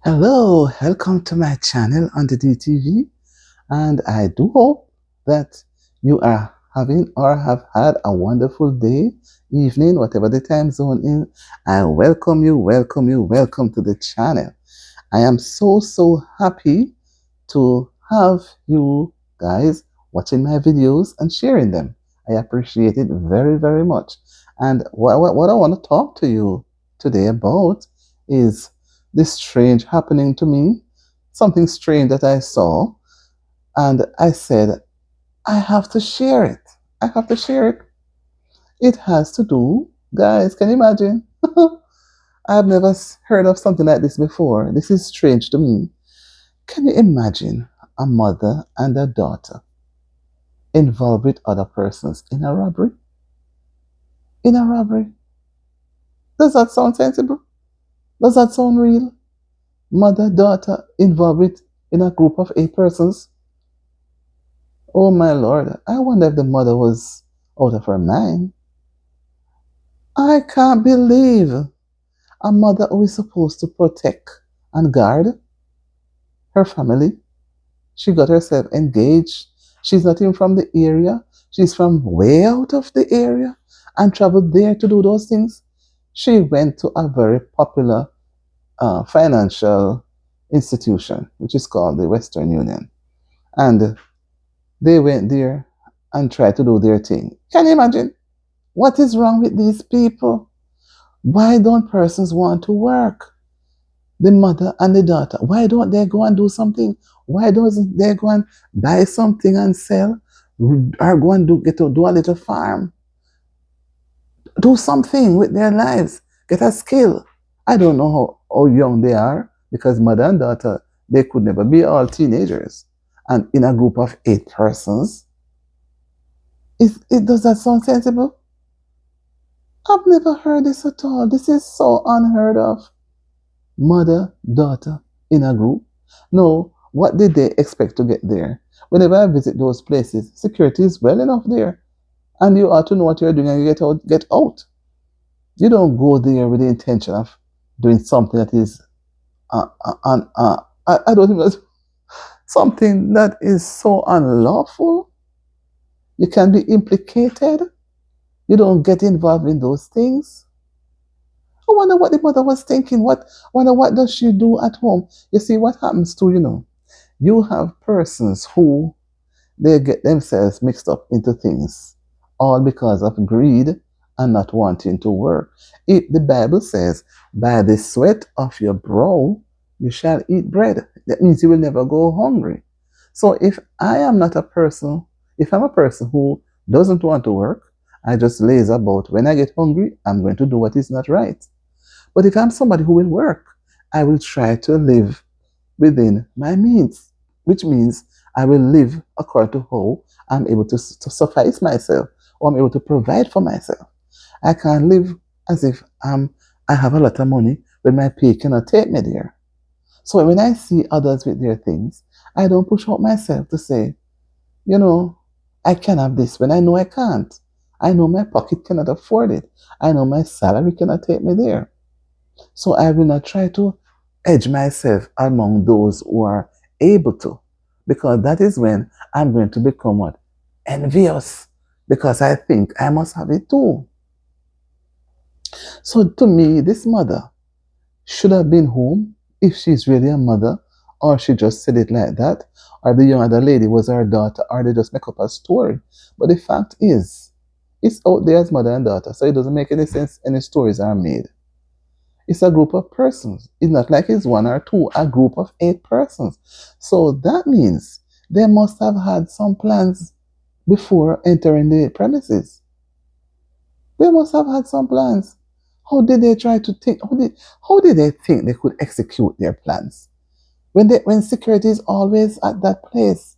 Hello, welcome to my channel on the DTV, and I do hope that you are having or have had a wonderful day, evening, whatever the time zone is. I welcome to the channel. I am so happy to have you guys watching my videos and sharing them. I appreciate it very much. And what I want to talk to you today about is this strange happening to me, something strange that I saw, and I said, I have to share it. I have to share it. It has to do, guys, can you imagine? I've never heard of something like this before. This is strange to me. Can you imagine a mother and a daughter involved with other persons in a robbery? In a robbery? Does that sound sensible? Does that sound real? Mother, daughter involved with in a group of 8 persons? Oh my lord, I wonder if the mother was out of her mind. I can't believe a mother who is supposed to protect and guard her family. She got herself engaged. She's not even from the area. She's from way out of the area and traveled there to do those things. She went to a very popular financial institution, which is called the Western Union. And they went there and tried to do their thing. Can you imagine? What is wrong with these people? Why don't persons want to work? The mother and the daughter, why don't they go and do something? Why doesn't they go and buy something and sell? Or go and get to do a little farm? Do something with their lives. Get a skill. I don't know how young they are, because mother and daughter, they could never be all teenagers. And in a group of 8 persons, does that sound sensible? I've never heard this at all. This is so unheard of. Mother, daughter in a group. No, what did they expect to get there? Whenever I visit those places, security is well enough there. And you ought to know what you're doing and you get out. You don't go there with the intention of doing something that is, I don't think that's something that is so unlawful. You can be implicated. You don't get involved in those things. I wonder what the mother was thinking. Wonder what does she do at home? You see what happens to, you have persons who they get themselves mixed up into things, all because of greed and not wanting to work. The Bible says, by the sweat of your brow, you shall eat bread. That means you will never go hungry. So if I'm a person who doesn't want to work, I just laze about. When I get hungry, I'm going to do what is not right. But if I'm somebody who will work, I will try to live within my means, which means I will live according to how I'm able to suffice myself, or I'm able to provide for myself. I can't live as if I have a lot of money when my pay cannot take me there. So when I see others with their things, I don't push out myself to say, I can have this when I know I can't. I know my pocket cannot afford it. I know my salary cannot take me there. So I will not try to edge myself among those who are able to, because that is when I'm going to become what? Envious, because I think I must have it too. So to me, this mother should have been home if she's really a mother, or she just said it like that, or the young other lady was her daughter, or they just make up a story. But the fact is, it's out there as mother and daughter, so it doesn't make any sense any stories are made. It's a group of persons. It's not like it's one or two, a group of 8 persons. So that means they must have had some plans before entering the premises. They must have had some plans. How did they try to think? How did they think they could execute their plans? When security is always at that place,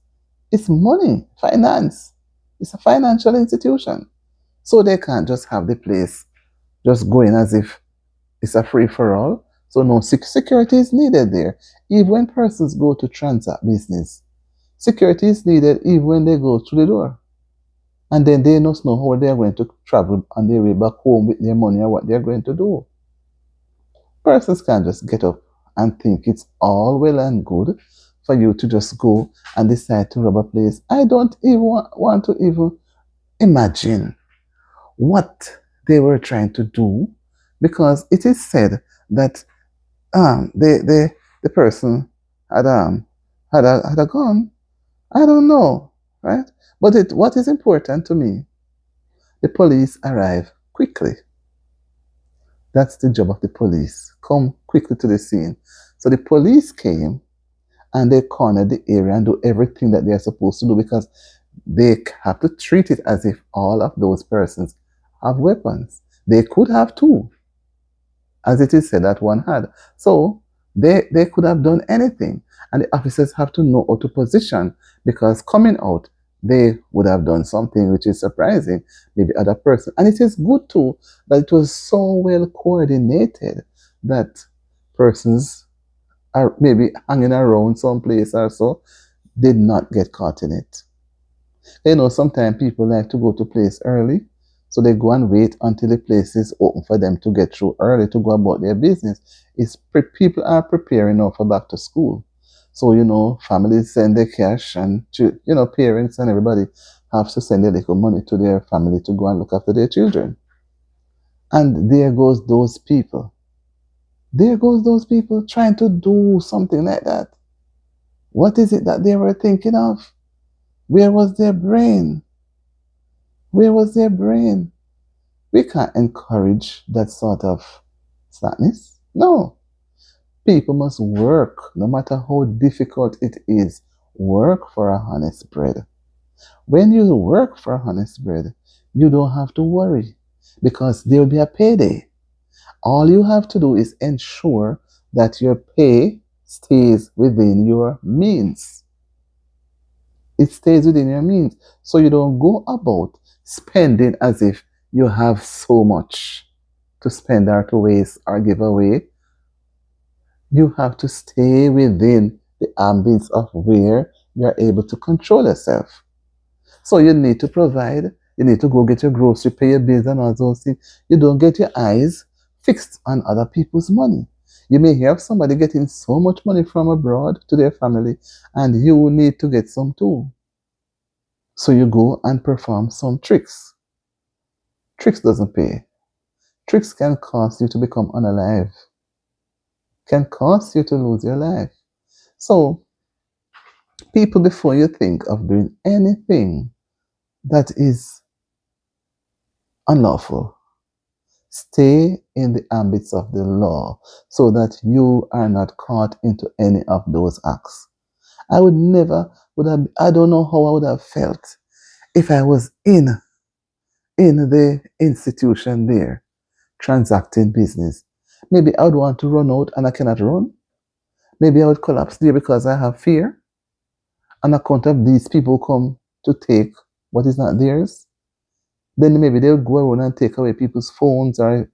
it's money, finance. It's a financial institution. So they can't just have the place just going as if it's a free for all. So no security is needed there. Even when persons go to transact business, security is needed even when they go through the door. And then they must know how they're going to travel on their way back home with their money or what they're going to do. Persons can't just get up and think it's all well and good for you to just go and decide to rob a place. I don't even want to even imagine what they were trying to do, because it is said that the person had had a gun. I don't know, right? But what is important to me, the police arrive quickly. That's the job of the police. Come quickly to the scene. So the police came and they cornered the area and do everything that they're supposed to do, because they have to treat it as if all of those persons have weapons. They could have two, as it is said that one had. So they could have done anything. And the officers have to know how to position, because coming out, they would have done something which is surprising, maybe other person. And it is good too that it was so well coordinated that persons are maybe hanging around someplace or so did not get caught in it. Sometimes people like to go to place early, so they go and wait until the place is open for them to get through early to go about their business. People are preparing now for back to school. So, families send their cash, and, parents and everybody have to send a little money to their family to go and look after their children. And there goes those people. There goes those people trying to do something like that. What is it that they were thinking of? Where was their brain? Where was their brain? We can't encourage that sort of slackness. No. People must work, no matter how difficult it is. Work for a honest bread. When you work for a honest bread, you don't have to worry, because there will be a payday. All you have to do is ensure that your pay stays within your means. It stays within your means. So you don't go about spending as if you have so much to spend or to waste or give away. You have to stay within the ambience of where you're able to control yourself. So you need to provide, you need to go get your grocery, pay your bills and all those things. You don't get your eyes fixed on other people's money. You may hear of somebody getting so much money from abroad to their family, and you need to get some too. So you go and perform some tricks. Tricks doesn't pay. Tricks can cause you to become unalive, can cause you to lose your life. So, people, before you think of doing anything that is unlawful, stay in the ambits of the law so that you are not caught into any of those acts. I would never would have I don't know how I would have felt if I was in the institution there transacting business. Maybe I would want to run out and I cannot run. Maybe I would collapse there because I have fear on account of these people come to take what is not theirs. Then maybe they'll go around and take away people's phones, or,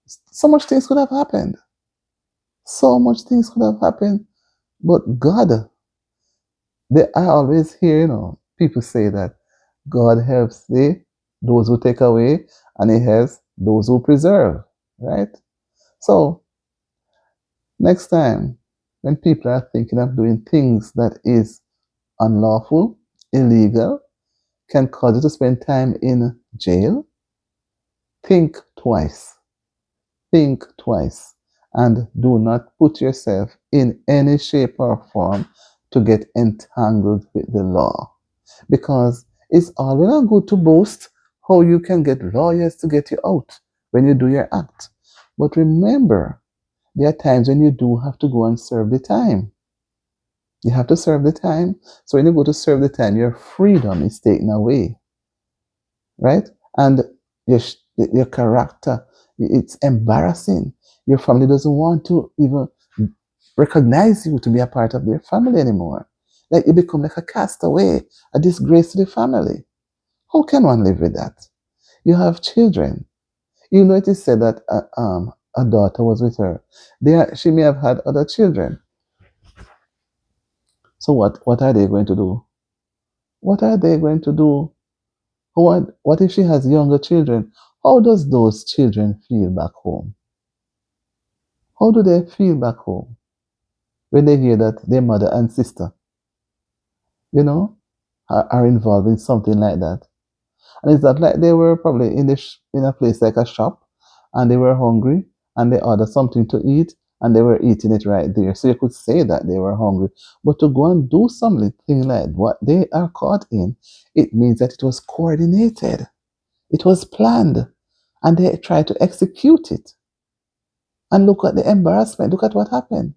so much things could have happened. So much things could have happened. But God, I always hear, people say that God helps those who take away, and He helps those who preserve, right? So next time, when people are thinking of doing things that is unlawful, illegal, can cause you to spend time in jail, think twice. Think twice. And do not put yourself in any shape or form to get entangled with the law. Because it's all well and good to boast how you can get lawyers to get you out when you do your act. But remember, there are times when you do have to go and serve the time. You have to serve the time. So when you go to serve the time, your freedom is taken away, right? And your character, it's embarrassing. Your family doesn't want to even recognize you to be a part of their family anymore. Like you become like a castaway, a disgrace to the family. How can one live with that? You have children. It is said that a daughter was with her. She may have had other children. So what are they going to do? What are they going to do? What if she has younger children? How does those children feel back home? How do they feel back home when they hear that their mother and sister, you know, are involved in something like that? And it's not like they were probably in a place like a shop and they were hungry and they ordered something to eat and they were eating it right there. So you could say that they were hungry. But to go and do something like what they are caught in, it means that it was coordinated, it was planned, and they tried to execute it. And look at the embarrassment. Look at what happened.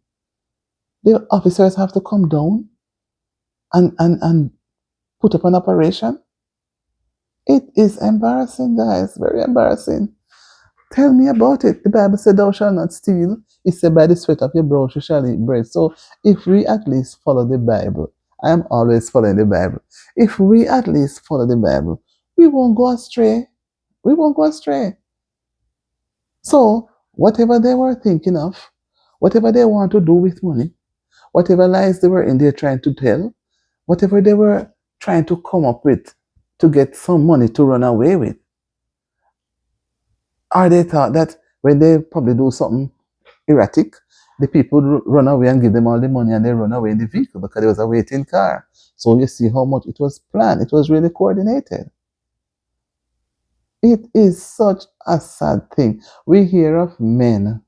The officers have to come down and put up an operation. It is embarrassing, guys. Very embarrassing. Tell me about it. The Bible said, "Thou shalt not steal." It said, "By the sweat of your brow you shall eat bread." So, if we at least follow the Bible, I am always following the Bible. If we at least follow the Bible, we won't go astray. We won't go astray. So, whatever they were thinking of, whatever they want to do with money, whatever lies they were in there trying to tell, whatever they were trying to come up with to get some money to run away with, or they thought that when they probably do something erratic, the people run away and give them all the money and they run away in the vehicle because there was a waiting car. So you see how much it was planned. It was really coordinated. It is such a sad thing. We hear of men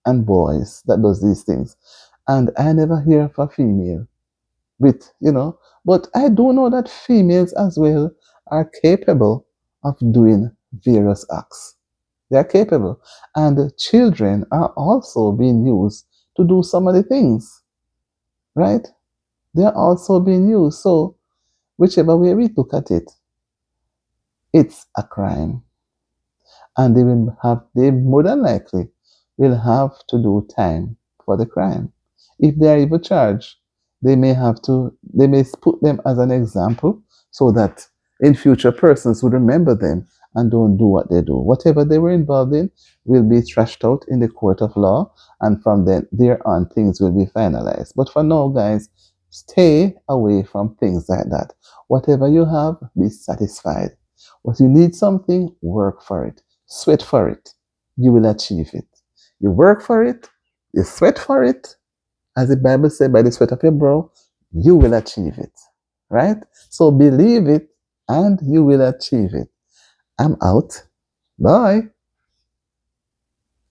and boys that does these things. And I never hear of a female with, but I do know that females as well are capable of doing various acts. They are capable. And the children are also being used to do some of the things, right? They are also being used. So, whichever way we look at it, it's a crime. And they more than likely will have to do time for the crime. If they are even charged, they may put them as an example so that in future persons would remember them and don't do what they do. Whatever they were involved in will be thrashed out in the court of law, and from then there on things will be finalized. But for now, guys, stay away from things like that. Whatever you have, be satisfied. If you need something, work for it. Sweat for it. You will achieve it. You work for it, you sweat for it. As the Bible said, by the sweat of your brow, you will achieve it. Right? So believe it and you will achieve it. I'm out. Bye.